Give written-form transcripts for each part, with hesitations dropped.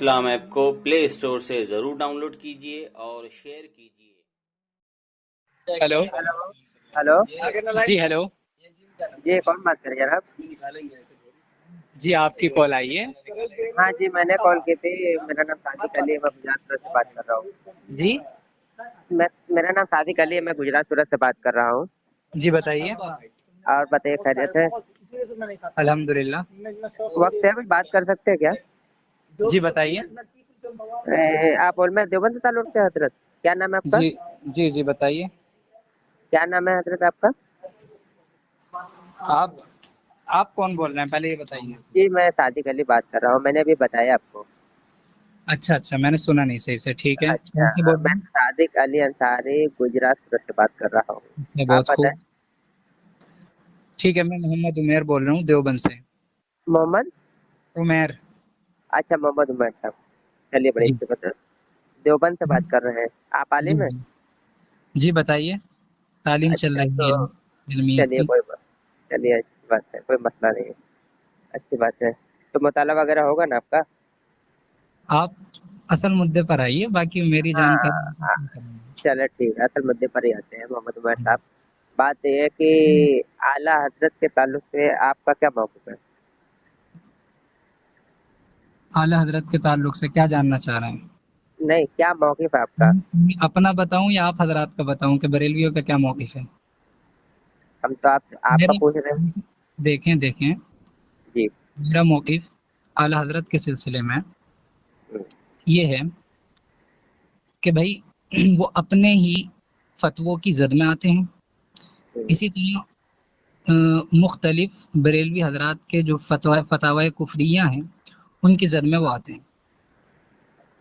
इस्लाम app को play store से जरूर डाउनलोड कीजिए और शेयर कीजिए। हेलो। हेलो। हेलो जी हेलो। जी, कौन बात कर रहे हैं आप? जी आपकी कॉल आई है। हाँ जी, मैंने कॉल की थी। मेरा नाम सादिक अली है, मैं गुजरात सूरत से बात कर रहा हूँ। जी मेरा नाम सादिक अली है, मैं गुजरात सूरत से बात कर रहा हूँ। जी बताइए। और बताइए, खैरियत है? अल्हम्दुलिल्लाह। वक्त है, कुछ बात कर सकते हैं क्या? जी बताइए। आप उलमा देवबंद से ताल्लुक से हजरत? क्या नाम है आपका? जी जी जी बताइए। क्या नाम है हजरत आपका? आप आप कौन बोल रहे हैं, पहले ये बताइए। जी, मैं सादिक अली बात कर रहा हूँ, मैंने अभी बताया आपको। अच्छा अच्छा, मैंने सुना नहीं सही से। ठीक है, अच्छा, कौन से बोल रहे मैं हैं? सादिक अली अंसारी गुजरात सूरत से बात कर रहा हूँ। अच्छा, आप बहुत बताएं। खूब। ठीक है, मैं मोहम्मद उमेर बोल रहा हूँ देवबंद से। मोहम्मद? उमेर। अच्छा, मोहम्मद उमर साहब। चलिए, बड़ी जी अच्छी बात है। देवबंद से बात कर रहे हैं। आप जी आलिम हैं? जी जी बताइए। तालीम चल अच्छा, रही तो है इल्मियत चलिए की। कोई बात चलिए, अच्छी बात है, कोई मसला नहीं है। अच्छी बात है। तो मुताला वगैरह होगा ना आपका? आप असल मुद्दे पर आइए, बाकी मेरी हाँ हाँ, जानकारी। चलो ठीक है, असल मुद्दे पर ही आते हैं मोहम्मद उमर साहब। बात यह है कि आला हजरत के ताल्लुक से आपका क्या मौक़िफ़ है? आला हजरत के ताल्लुक से क्या जानना चाह रहे हैं? नहीं, क्या मौक़िफ़ है आपका? अपना बताऊं या आप हजरात का बताऊं कि बरेलवियों का क्या मौक़िफ़ है? हम तो आपका मेरा पूछ रहे हैं। देखें देखें, जी। मेरा मौक़िफ़ आला हजरत के सिलसिले में हम्म, ये है कि भाई वो अपने ही फतवों की जद में आते हैं। हम्म, इसी तरह मुख्तलिफ बरेलवी हजरात के जो फतवा कुफरियाँ हैं, उनकी जद में वो आते हैं।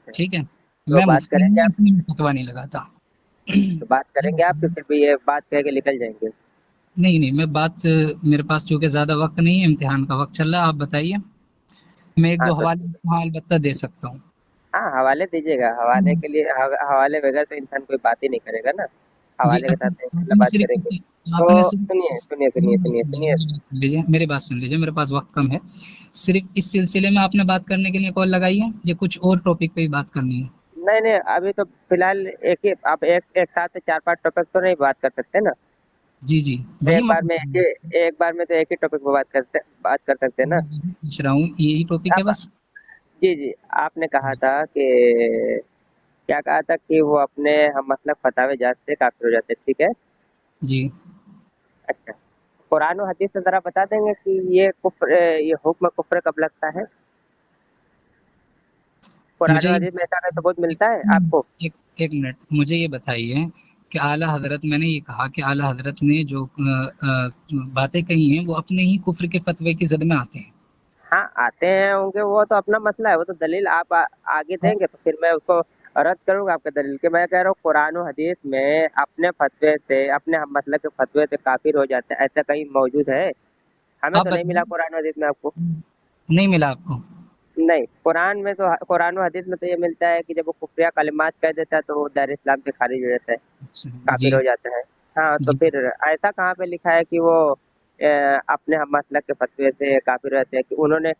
ठीक है, तो मैं बात मुफ्ती करेंगे हूँ, आप? इसलिए मैं फतवा नहीं लगाता। तो बात जी करेंगे आप, कि सिर्फ ये बात कह के निकल जाएंगे? नहीं नहीं, मैं बात मेरे पास चूंकि ज्यादा वक्त नहीं है, इम्तिहान का वक्त चल रहा है। आप बताइए, मैं एक हाँ, दो तो हवाले हाँ अलबत्ता दे सकता हूँ। हाँ, हवाले दीजिएगा। हवाले के लिए हवाले बगैर तो इंसान कोई बात ही नहीं करेगा ना। जी हवाले के साथ तो इंशाल्लाह आपने बात सिर्फ करेंगे। तो आपने सिर्फ सुनिए सुनिए सुनिए सुनिए सुनिए। मेरी बात सुन लीजिए, मेरे पास वक्त कम है। सिर्फ इस सिलसिले में आपने बात करने के लिए कॉल लगाई है या कुछ और टॉपिक पे ही बात करनी है? नहीं नहीं, अभी तो फिलहाल एक ही, आप एक साथ से चार पांच टॉपिक तो नहीं बात कर सकते ना। जी जी, वही मैं एक बार में तो एक ही टॉपिक पे बात कर सकते हैं ना। पूछ रहा हूँ, यही टॉपिक है आप बस। जी जी, आपने कहा था कि क्या कहा था कि वो अपने हम मतलब फतावे जात से काफिर हो जाते हैं, ठीक है? जी अच्छा, कुरान और हदीस से जरा बता देंगे कि ये हुक्म कुफ्र कब लगता है? कुरान मुझे और ये हदीस में ऐसा तो बहुत एक मिलता है आपको। एक मिनट, मुझे ये बताइए कि आला हजरत, मैंने ये कहा कि आला हजरत ने जो बातें कही हैं वो अपने ही कुफ्र के फतवे की जद में आते हैं। हाँ, आते हैं होंगे, वो तो अपना मसला है, वो तो दलील आप आगे और देंगे तो फिर मैं उसको रद्द करूंगा आपके दलील के। मैं कह रहा हूँ कुरान और हदीस में अपने फतवे से, अपने हम मतलब के फतवे से काफिर हो जाते हैं, ऐसा कहीं मौजूद है? हमें आप तो नहीं मिला बताइए, कुरान और हदीस में आपको। नहीं मिला आपको? नहीं, कुरान और हदीस में तो ये मिलता है कि जब वो कुफरिया कलिमात कह देता है तो वो दायरे इस्लाम से खारिज हो जाता है, अच्छा, जी काफिर हो जाता है। हाँ, तो जी फिर ऐसा कहाँ पे लिखा है कि वो अपने हम मसलक के फतवे से काफिर रहते हैं, कि नहीं, उन्होंने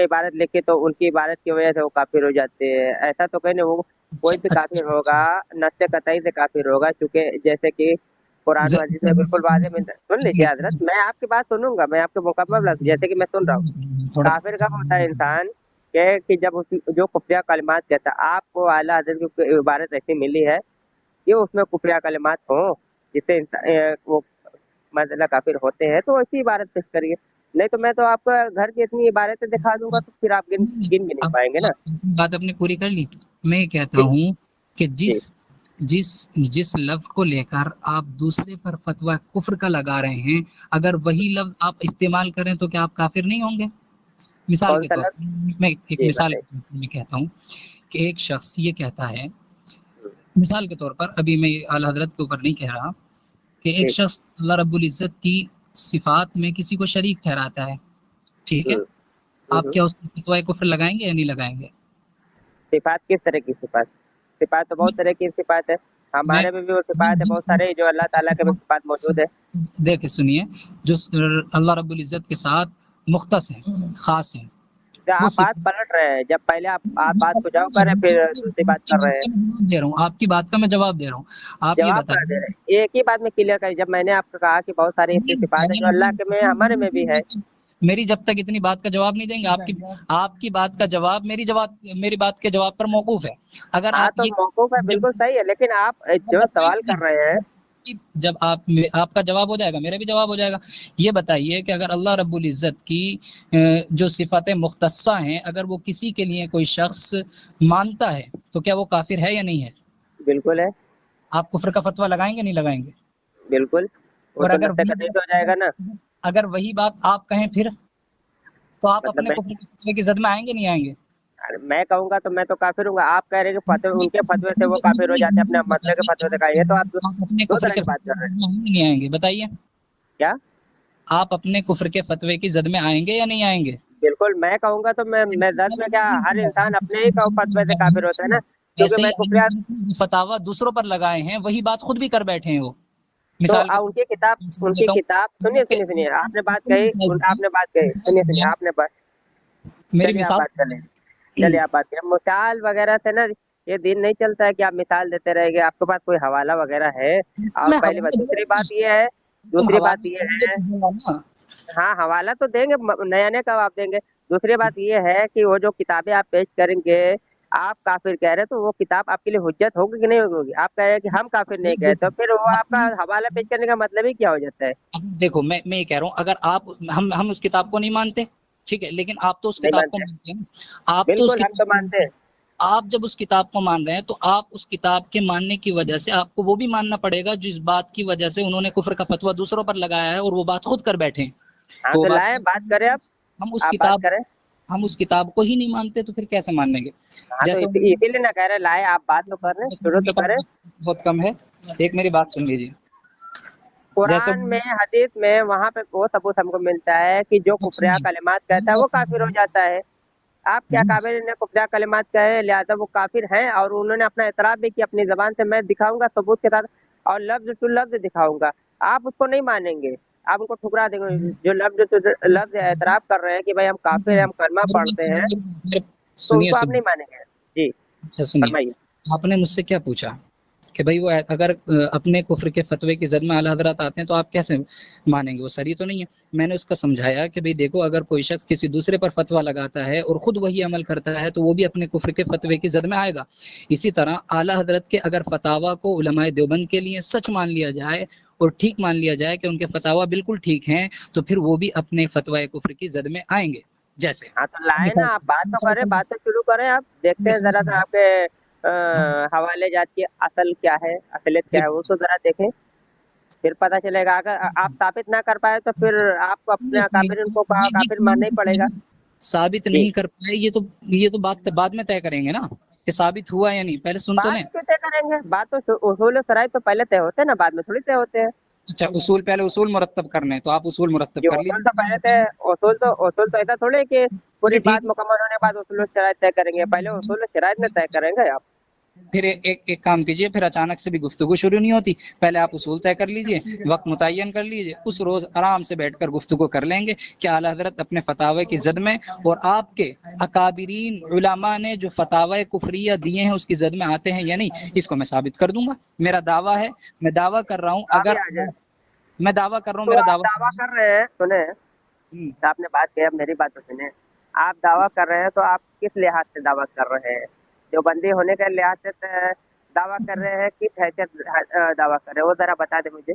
इबारत लिखी तो उनकी इबारत की वजह से वो काफिर हो जाते हैं, ऐसा तो कहीं नहीं। वो कोई अच्छा भी अच्छा काफिर अच्छा। होगा, नस्ल कतई से काफिर होगा, क्योंकि जैसे कि कुरान और हदीस में बिल्कुल वाज़ेह मिलता है। सुन लीजिए हजरत, मैं आपकी बात सुनूंगा, मैं आपके मुकम्मल जैसे कि मैं सुन रहा हूँ। थोड़ा काफिर कब होता है इंसान कि जब जो कुफरिया कलिमात कहता है, आपको आला हजरत की इबारत ऐसी मिली है कि उसमें कुफरिया कलिमात हो जिससे वो मतलब काफिर होते हैं, तो ऐसी इबारत पेश करिए। नहीं तो मैं तो आपका घर की इतनी इबारतें दिखा दूंगा तो फिर आप गिन गिन भी नहीं अब पाएंगे ना। बात अपनी पूरी कर ली। मैं ये कहता जी हूँ कि जी। जिस जिस लफ्ज को लेकर आप दूसरे पर फतवा कुफ्र का लगा रहे हैं, अगर वही लफ्ज आप इस्तेमाल करें तो क्या आप काफिर नहीं होंगे? मिसाल कौन के सा तौर लफ्ज? पर मैं एक जी मिसाल बताइए। के तौर पर मैं कहता हूँ कि एक शख्स ये कहता है, मिसाल के तौर पर, अभी मैं आला हजरत के ऊपर नहीं कह रहा, कि एक ठीक। शख्स अल्लाह रब्बुल इज्जत की सिफात में किसी को शरीक ठहराता है। ठीक है, हम्म आप क्या उसको फतवा कुफ्र लगाएंगे या नहीं लगाएंगे? सिफात किस तरह की सिफात? सिफात तो बहुत तरह की सिफात है। मैं हमारे में भी वो सिफात है बहुत सारे, जो अल्लाह ताला के भी सिफात मौजूद है। देखिए सुनिए, जो अल्लाह रब्बुल इज्जत के साथ मुख्तस है, खास है, तो वो आप बात पलट रहे हैं। जब पहले आप बात को जाओ कर रहे हैं, फिर दूसरी बात कर रहे हैं। दे रहा हूँ, आपकी बात का मैं जवाब दे रहा हूँ। आप ये जवाब क्या दे बताइए। रहे हैं? एक ही बात में क्लियर करिए। जब मैंने आपको कहा कि बहुत सारी ऐसी सिफात है जो अल्लाह के में हमारे में भी है। मेरी जब तक इतनी बात का जवाब नहीं देंगे, आपकी बात का जवाब मेरी बात के जवाब पर मौकूफ है। अगर हाँ, आप तो ये मौकूफ है, बिल्कुल सही है, लेकिन आप जो सवाल कर रहे हैं। कि जब आपका जवाब हो जाएगा मेरा भी जवाब हो जाएगा। ये बताइए कि अगर अल्लाह रब्बुल इज़्ज़त की जो सिफातें मुख्तस्सा हैं, अगर वो किसी के लिए कोई शख्स मानता है तो क्या वो काफिर है या नहीं है? बिल्कुल है। आप कुफ्र का फतवा लगाएंगे नहीं लगाएंगे? बिल्कुल, वो और तो नस्ल कतई से हो जाएगा ना। अगर वही बात आप कहें फिर तो आप मतलब अपने कुफ्र के फतवे की जद में आएंगे नहीं आएंगे? मैं कहूंगा तो मैं तो काफिर हूँ। आप कह रहे हैं कि फतवे उनके फतवे से वो काफिर हो जाते हैं, अपने मतलब के फतवे से कहा, ये तो आप आप अपने दो कुफ्र तरह के की बात फतवे कर रहे की हैं। जद में आएंगे नहीं आएंगे? बताइए। क्या? आप अपने कुफ्र के फतवे की जद में आएंगे या नहीं आएंगे? बिल्कुल, मैं कहूंगा तो मैं दस में क्या, हर इंसान अपने ही फतवे से काफिर होता है ना, क्योंकि ऐसे ही मैं कुफरियात। फतावा दूसरों पर लगाए हैं, वही बात खुद भी कर बैठे हैं वो। तो मिसाल के उनकी किताब सुनिए सुनिए सुनिए, आपने बात कही, आपने बात कही, सुनिए सुनिए, आपने बात। मेरी चलिए आप मिसाल बात कर लें। चलिए आप बात करें। मिसाल वगैरह से ना ये दिन नहीं चलता है कि आप मिसाल देते रहेंगे। आपके पास कोई हवाला वगैरह है? और मैं पहली बात, दूसरी बात ये है, तुम दूसरी बात ये हवाले है। ना। हाँ, हवाला तो देंगे, नया नया कब आप देंगे? दूसरी बात ये है कि वो जो किताबें आप पेश करेंगे, आप काफिर कह रहे हैं, तो वो किताब आपके लिए हुज्जत होगी कि नहीं होगी? आप कह रहे हैं कि हम काफिर नहीं कहे, तो फिर वो आपका हवाला पेश करने का मतलब ही क्या हो जाता है? देखो, मैं ये कह रहा हूँ, अगर आप हम उस किताब को नहीं मानते, ठीक है, लेकिन आप तो उस नहीं किताब को मानते? मानते हैं ना। आप तो उस बिल्कुल, हम तो मानते हैं। आप जब उस किताब को मान रहे हैं तो आप उस किताब के मानने की वजह से आपको वो भी मानना पड़ेगा जिस बात की वजह से उन्होंने कुफ्र का फतवा दूसरों पर लगाया है और वो बात खुद कर बैठे हैं। हाँ, तो वो तो बात लाए बात करें अब। हम उस आप बात किताब करें। हम उस किताब को ही नहीं मानते तो फिर कैसे मान लेंगे? हाँ, तो जैसे इसीलिए ना कह रहे लाए, आप बात तो कर रहे हैं, शुरू तो करें। बहुत कम है। एक मेरी बात सुन लीजिए। जैसे कुरान में, हदीस में, वहाँ पे वो सबूत हमको मिलता है कि जो कुफरिया कलिमात कहता है वो काफिर हो जाता है। आप क्या, काबिल ने कुफरिया कलिमात कहे लिहाजा वो काफिर हैं, और उन्होंने अपना एतराफ़ भी किया अपनी जबान से। मैं दिखाऊंगा सबूत के साथ, और लफ्ज टू लफ्ज दिखाऊंगा। आप उसको नहीं मानेंगे, आप उनको ठुकरा देंगे। जो लफ्ज टू लफ्ज एतराफ़ कर रहे हैं कि भाई हम काफिर हैं, हम कलमा पढ़ते हैं, तो सुनिए उनको आप सुनिए नहीं मानेंगे। जी, अच्छा सुनिए, फरमाइए। आपने मुझसे क्या पूछा कि भाई वो अगर अपने कुफ्र के फतवे की जद में आला हजरत आते हैं तो आप कैसे मानेंगे? वो सही तो नहीं है। मैंने उसका समझाया कि भाई देखो, अगर कोई शख्स किसी दूसरे पर फतवा लगाता है और खुद वही अमल करता है तो वो भी अपने कुफ्र के फतवे की जद में आएगा। इसी तरह आला हजरत के अगर फतावा को उलमाए देवबंद के लिए सच मान लिया जाए और ठीक मान लिया जाए कि उनके फतावा बिल्कुल ठीक हैं, तो फिर वो भी अपने फतवा कुफ्र की जद में आएंगे। जैसे हाँ, तो लाए ना, आप बात तो करें, बात तो शुरू करें। आप देखते हैं जरा सा आपके हवाले जात की असल क्या है, असलियत क्या है, उसको जरा देखें, फिर पता चलेगा। अगर आप साबित ना कर पाए तो फिर आपको अपने काफिर, उनको काफिर मानना ही पड़ेगा। साबित जी, नहीं कर पाए, ये तो बात बाद में तय करेंगे ना कि साबित हुआ या नहीं, पहले सुन तो बाद लें। में क्यों तय करेंगे? बात तो उसूल शराइत तो पहले तय होते हैं ना, बाद में थोड़ी तय होते हैं। अच्छा, उसूल पहले उसूल मुरत्तब करने हैं, तो आप उसूल मुरत्तब जी, कर उसूल तो पहले लीजिए। तय, उसूल तो ऐसा थोड़ी है कि पूरी चलिए बात ठीक। मुकम्मल होने के बाद उसूल शराइत तय करेंगे। पहले उसूल शराइत में तय करेंगे आप। फिर एक काम कीजिए, फिर अचानक से भी गुफ्तगू शुरू नहीं होती। पहले आप उसूल तय कर लीजिए, वक्त मुतय्यन कर लीजिए, उस रोज आराम से बैठकर गुफ्तगू कर लेंगे कि आला हजरत अपने फतावे की जद में और आपके अकाबिरीन उलमा ने जो फतावा कुफरिया दिए हैं उसकी जद में आते हैं या नहीं, इसको मैं साबित कर दूंगा। मेरा दावा है, मैं दावा कर रहा हूँ, आप ही अगर आ जाए। मैं दावा कर रहा हूँ, तो मेरा आप दावा। दावा कर रहे हैं, सुने, तो आपने बात की, अब मेरी बात तो सुने। आप दावा कर रहे हैं तो आप किस लिहाज से दावा कर रहे हैं? जो बंदी होने के लिहाज से दावा कर रहे हैं, किस हैसियत दावा कर रहे हैं, वो जरा बता दे मुझे।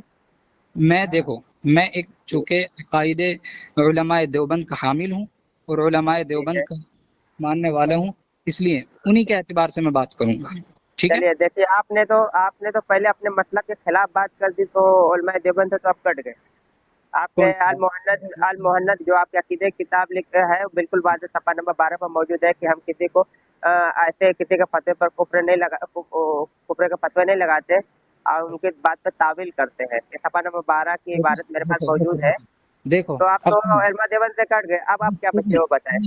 मैं देखो, मैं एक चूंकि कायदे उलमाए देवबंद का हामिल हूँ और उलमाए ठीक देवबंद है। का मानने वाला हूँ, इसलिए उन्हीं के एतबार से मैं बात करूंगा। ठीक है। चलिए देखिए, आपने तो पहले अपने मसलक के खिलाफ बात कर दी, तो उलमाए देवबंद से तो आप कट गए। आपके कौन सा? अल मोहन्नद जो आपके अकीदे की किताब लिख है, बिल्कुल वाज़ेह सफ़ा नंबर 12 पर मौजूद है कि हम किसी को ऐसे किसी के फतवे पर कुफ्र का फतवा नहीं लगाते और उनकी बात पर तावील करते हैं। ये सफ़ा नंबर 12 की इबारत मेरे पास मौजूद है। देखो तो आप अब तो इल्मा देवबंद से कट गए, अब आप क्या बचे हो बताएं।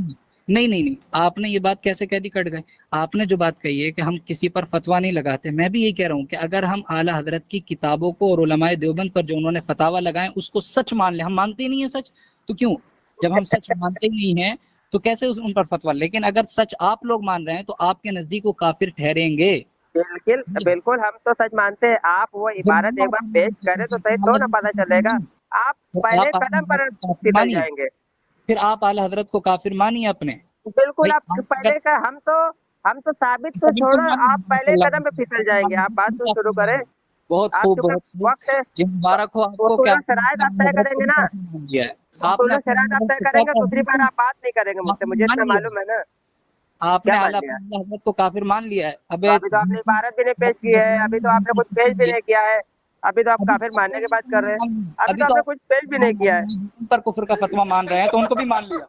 नहीं नहीं नहीं, आपने ये बात कैसे कह दी कट गए? आपने जो बात कही है कि हम किसी पर फतवा नहीं लगाते, मैं भी यही कह रहा हूँ कि अगर हम आला हजरत की किताबों को और उलमाए देवबंद पर जो उन्होंने फतावा लगाए उसको सच मान ले, हम मानते ही नहीं है सच, तो क्यों? जब हम सच मानते ही नहीं है तो कैसे उन पर फतवा। लेकिन अगर सच आप लोग मान रहे हैं तो आपके नजदीक वो काफिर ठहरेंगे। बिल्कुल बिल्कुल, हम तो सच मानते हैं। आप वो इबारत एक बार पेश करें तो सही, तो ना पता चलेगा। आप तो पहले आप आला कदम हजरत पर को काफिर फिसल मानिए, जाएंगे। फिर आप आला हजरत को काफिर मानिए अपने। बिल्कुल, भाई आप आप पहले अगर का हम तो साबित तो बिल्कुल छोड़ो, मानिए, आप पहले माशाल्लाह, कदम पे फिसल बिल्कुल जाएंगे। आप बात मानिए, तो शुरू काफिर करें। मानिए। बहुत आप खूब, चूंकि बहुत खूब। वक्त है, ये मुबारक हो आपको कि उसूल आपने शरायत आप अपने तय हजरत को करेंगे भी ना। काफिर मान लिया है। आपने उसूल अपने शरायत आप हजरत तय को करेंगे, कहता दूसरी बार है, आप बात नहीं करेंगे मुझसे, आपने मुझे मान इतना लिया, मालूम है ना। आपने क्या मान आला लिया? हजरत को काफिर मान लिया है। तो अबे अभी तो आपने इबारत भी नहीं पेश की है, अभी तो आपने कुछ पेश भी नहीं किया है। अभी तो आप अभी काफिर मानने की बात कर रहे हैं। अभी अभी तो तो आपने आप कुछ पेश भी नहीं किया है। उन पर कुफर का फतवा मान रहे हैं तो उनको भी मान लिया।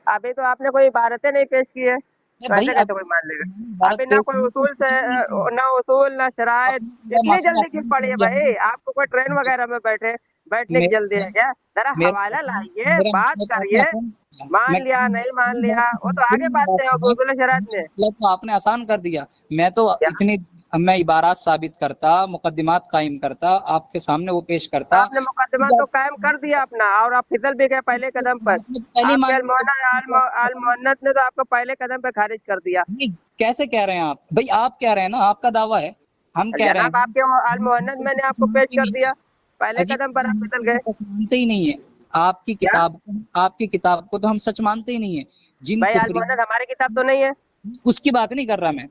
अभी तो आपने कोई इबारतें नहीं पेश की है, अरे तो भाई ऐसे अब कैसे कोई मान लेगा? भारत अभी ना पेश कोई नहीं उसूल से, की, ना उसूल ना शरायत। अपना इतनी मसला जल्दी क्यों पड़ी है भाई? आपको कोई ट्रेन वगैरह में बैठने की जल्दी है क्या? जरा हवाला लाइए, मेरा बात मसला तो आपने करिए। आसान किया। मान मैं लिया नहीं मान लिया, वो तो आगे बात बात नहीं होगी सुना, उसूल शरायत में। मसला तो आपने आसान कर दिया। मैं तो क्या इतनी मैं इबारात साबित करता, मुकद्दिमात कायम करता, आपके सामने वो पेश करता। आपने मुकदमा तो कायम कर दिया अपना, और आप फिसल भी गए पहले कदम पर। आपने पहले आपके मान लिया। अल मोहन्नत ने तो आपको पहले कदम पे खारिज कर दिया। नहीं, कैसे कह रहे हैं आप भाई? आप कह रहे हैं ना, आपका दावा है, हम कह रहे जनाब, हैं आपके अल मोहन्नत मैंने आपको पेश कर दिया, पहले अजीब, कदम पर आप फिसल गए। सच मानते ही नहीं है। आपकी क्या किताब आपकी किताब को तो हम सच मानते ही नहीं है। जिन भाई? अल कुफरी मोहन्नत हमारी किताब तो नहीं है। उसकी बात नहीं कर रहा मैं।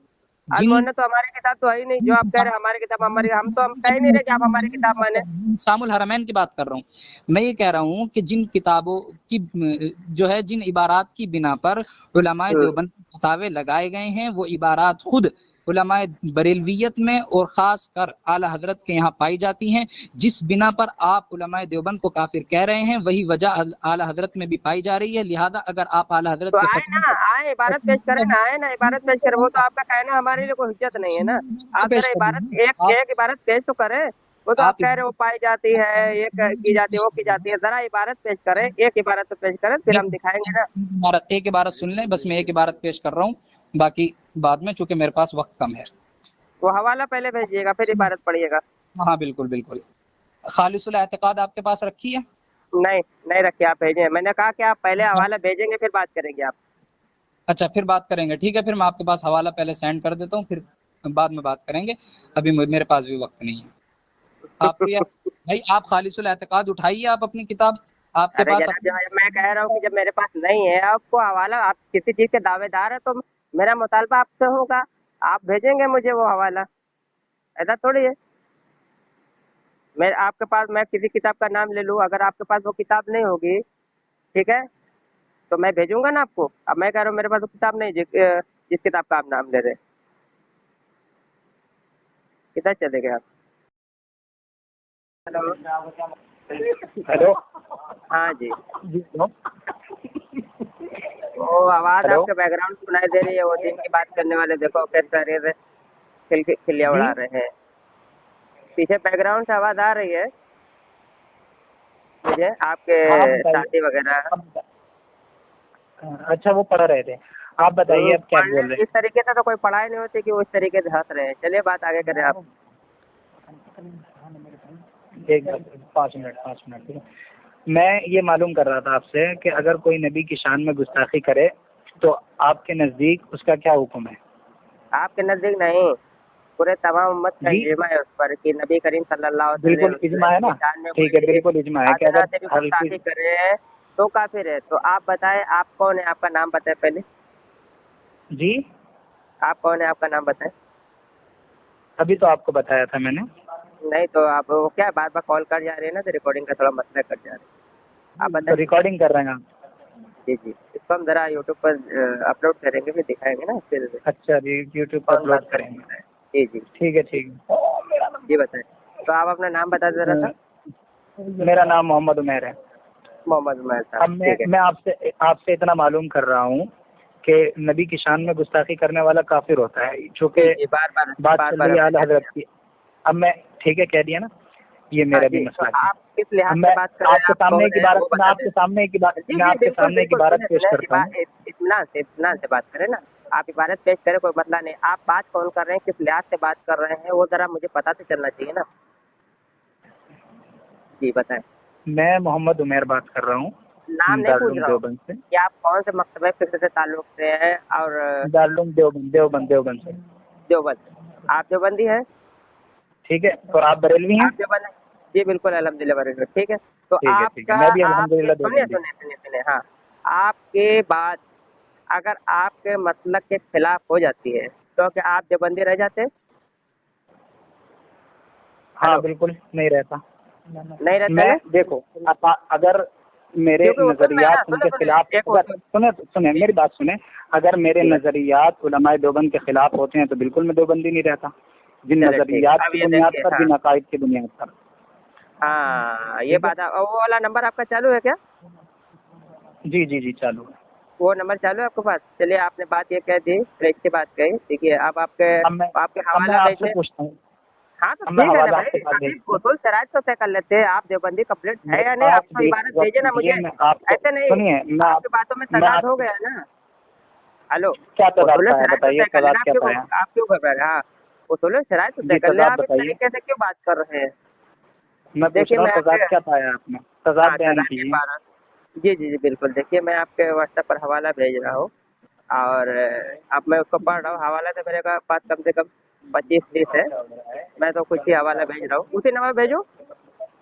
अल जिन मोहन्नत तो हमारी किताब तो है ही नहीं। जो आप कह रहे हैं हमारी किताब हमारी, हम तो हम कह ही नहीं रहे कि आप हमारी किताब माने। सामुल हरमैन की बात कर रहा हूँ। मैं ये कह रहा हूँ कि जिन किताबों की जो है, जिन इबारात की बिना पर उलमाए देवबंद फतावे लगाए गए हैं, वो इबारात खुद उलमाए बरेलवियत में और खास कर आला हजरत के यहाँ पाई जाती हैं। जिस बिना पर आप उलमाए देवबंद को काफिर कह रहे हैं, वही वजह आला हजरत में भी पाई जा रही है। लिहाजा अगर आप आला हजरत तो के आए ना, फतवे आए इबारत पेश करें ना, आए ना इबारत पेश करें। वो तो आपका कहना हमारे लिए कोई हुज्जत नहीं है ना। आप पेश जरा कर इबारत दीजिए एक आप एक इबारत पेश तो करें। वो तो आप आप कह रहे हो पाई जाती है, ये की जाती है, वो की जाती है। जरा इबारत पेश करें, एक इबारत तो पेश करें, फिर हम दिखाएंगे ना। इबारत एक इबारत सुन लें, बस मैं एक इबारत पेश कर रहा हूँ, बाकी बाद में, चूंकि मेरे पास वक्त कम है। वो हवाला पहले भेजिएगा, फिर इबारत पढ़िएगा। हाँ बिल्कुल बिल्कुल। खालिसुल एतकाद आपके पास रखी है? नहीं, नहीं रखिए, आप भेजें। मैंने कहा कि आप पहले हवाला भेजेंगे, फिर बात करेंगे आप। अच्छा, फिर बात करेंगे, ठीक है। फिर मैं आपके पास हवाला पहले सेंड कर देता हूँ, फिर बाद में बात करेंगे। अभी मेरे पास भी वक्त नहीं है। आप भी भाई, आप खालिसुल एतकाद उठाइए, आप अपनी किताब, आपके अरे पास जनाब, जब मैं कह रहा हूँ कि जब मेरे पास नहीं है आपको हवाला, आप किसी चीज के दावेदार है, तो मेरा मुतालबा आपसे होगा, आप भेजेंगे मुझे वो हवाला। ऐसा थोड़ी है। मैं आपके पास, मैं किसी किताब का नाम ले लूँ, अगर आपके पास वो किताब नहीं होगी, ठीक है, तो मैं भेजूंगा ना आपको। अब मैं कह रहा हूँ मेरे पास वो किताब नहीं, जिस किताब का आप नाम ले रहे हैं। किधर चले गए आप? हेलो। हेलो। हाँ जी। जी हेलो। वो आवाज़ हेलो। आपके बैकग्राउंड सुनाई दे रही है, वो दिन की बात करने वाले देखो कैसे सारे खिल्लियाँ जी उड़ा रहे हैं। पीछे बैकग्राउंड से आवाज़ आ रही है मुझे, आपके आप बताइए। साथी वगैरह। आप अच्छा, वो पढ़ रहे थे। आप बताइए, अब क्या बोल पढ़ने रहे इस तरीके से तो कोई पढ़ाई नहीं होती कि वो इस तरीके से हंस रहे हैं। चलिए बात आगे करें आप। हैं? एक मिनट, 5 मिनट, 5 मिनट, ठीक है। मैं ये मालूम कर रहा था आपसे कि अगर कोई नबी की शान में गुस्ताखी करे तो आपके नज़दीक उसका क्या हुक्म है? आपके नज़दीक नहीं, पूरे तमाम उम्मत का जी इजमा है उस पर कि नबी करीम सल्लल्लाहु अलैहि बिल्कुल इजमा है वसल्लम की ना। शान में ठीक है, कोई बिल्कुल इजमा है कि अदना अगर से भी हल्की। गुस्ताखी करे तो काफिर है। तो आप बताएं, आप कौन है? आपका नाम बताएं पहले। जी आप कौन है? आपका नाम बताएं। अभी तो आपको बताया था मैंने। नहीं तो आप वो क्या बार बार कॉल कर जा रहे हैं ना, तो रिकॉर्डिंग का थोड़ा मसला कर जा रहे हैं। आप तो बताएं। रिकॉर्डिंग कर रहे हैं आप? जी जी, इसको हम जरा यूट्यूब पर अपलोड करेंगे, फिर दिखाएंगे ना फिर अच्छा जी, यूट्यूब पर कौन अपलोड बात करेंगे। करेंगे। जी जी ठीक है, ठीक है। जी बताएं। तो आप अपना नाम बता दे रहा था। मेरा नाम मोहम्मद उमैर है। मोहम्मद उमर साहब, अब ठीक है। मैं आपसे आपसे इतना मालूम कर रहा हूँ कि नबी की शान में गुस्ताखी करने वाला काफिर होता है, चूँकि जी बार बार बात बार चल बार रही है हमने आला कह हजरत दिया। की। अब मैं ठीक है कह दिया ना, ये हाँ मेरा भी जी, तो मसला है। आप किस अब लिहाज से मैं बात कर रहे हैं? आपके आप सामने कौन की है इबारत वो बता दें। जी मैं जी आपके बिल्कुल सामने एक बिल्कुल, इबारत सुने पेश सुने, करता हूँ। इत्मीनान से बात करें ना। आप इबारत पेश करें, कोई मसला नहीं। आप बात कौन कर रहे हैं, किस लिहाज से बात कर रहे हैं, वो जरा मुझे पता तो चलना चाहिए ना। जी बताएं। मैं मोहम्मद उमैर बात कर रहा हूँ। नाम नहीं पूछ दारुल रहा हूँ देवबंद से। कि आप कौन से मकतबे फिक्र से ताल्लुक से हैं और दारुल देवबंद देवबंद से। देवबंद। आप देवबंदी हैं? ठीक है, और आप बरेलवी हैं? आप देवबंद? जी बिल्कुल, अल्हम्दुलिल्लाह बरेलवी। ठीक है, तो ठीक है, ठीक है, आपका मैं भी आप अल्हम्दुलिल्लाह सुनिए देवबंदी। सुनिए सुनिए सुनिए, हाँ, आपके बात अगर आपके मतलब के खिलाफ हो जाती है तो क्या आप देवबंदी रह जाते? हाँ हेलो, बिल्कुल नहीं रहता। नहीं रहते मैं ना? देखो, अगर मेरे क्योंकि उसूल में है ना, नजरियात सुने उनके सुने खिलाफ, एक अगर उसूल। सुने मेरी बात सुने, अगर मेरे ठीक है, नजरियात उलमाए देवबंद के खिलाफ होते हैं तो बिल्कुल मैं देवबंदी नहीं रहता, जिन चले ठीक है। नजरियात अब की ये बुनियाद देखिए, पर, हाँ जिन अकायद की बुनियाद पर। हाँ, ये ठीक है, बात वो वाला नंबर आपका चालू है क्या? जी जी जी चालू है। वो नंबर चालू है आपके पास? चलिए, आपने बात ये कह दी, फ्रेश की बात कही। देखिए, अब आपके आपके अब मैं हवाला आपसे भेजने। पूछता हूँ, हाँ तो अब मैं ठीक है ना हवाला आपके भाई, पास अभी भेजता हूँ। उसूल शराइत तो तय कर लेते हैं। आप देवबंदी कंप्लीट है मेरे या नहीं? पास आप तो इबारत भेजे ना मुझे। मैं आपको, ऐसे नहीं, सुनिए, आपकी बातों में मैं तजाद हो आपको गया ना। हेलो, क्या तजाद उसूल पाया, शराइत तो बताइए तय कर तजाद लेना। क्या पाया? आप क्यों घबरा रहे हैं? हाँ, उसूल शराइत तो तय जी कर ले। तजाद आप इस बताइए, तरीके से क्यों बात कर रहे हैं? मैं पूछ देखिए रहा हूँ मैं तजाद आपके, क्या पाया आपने, तजाद हाँ, बयान तजाद की कीजिए। बात, जी जी जी बिल्कुल। देखिए, मैं आपके व्हाट्सएप पर हवाला भेज रहा हूँ और अब मैं उसको पढ़ रहा हूँ। हवाला तो मेरे पास कम से कम 25-30 है। मैं तो कुछ ही हवाला भेज रहा हूँ। उसी नंबर भेजूँ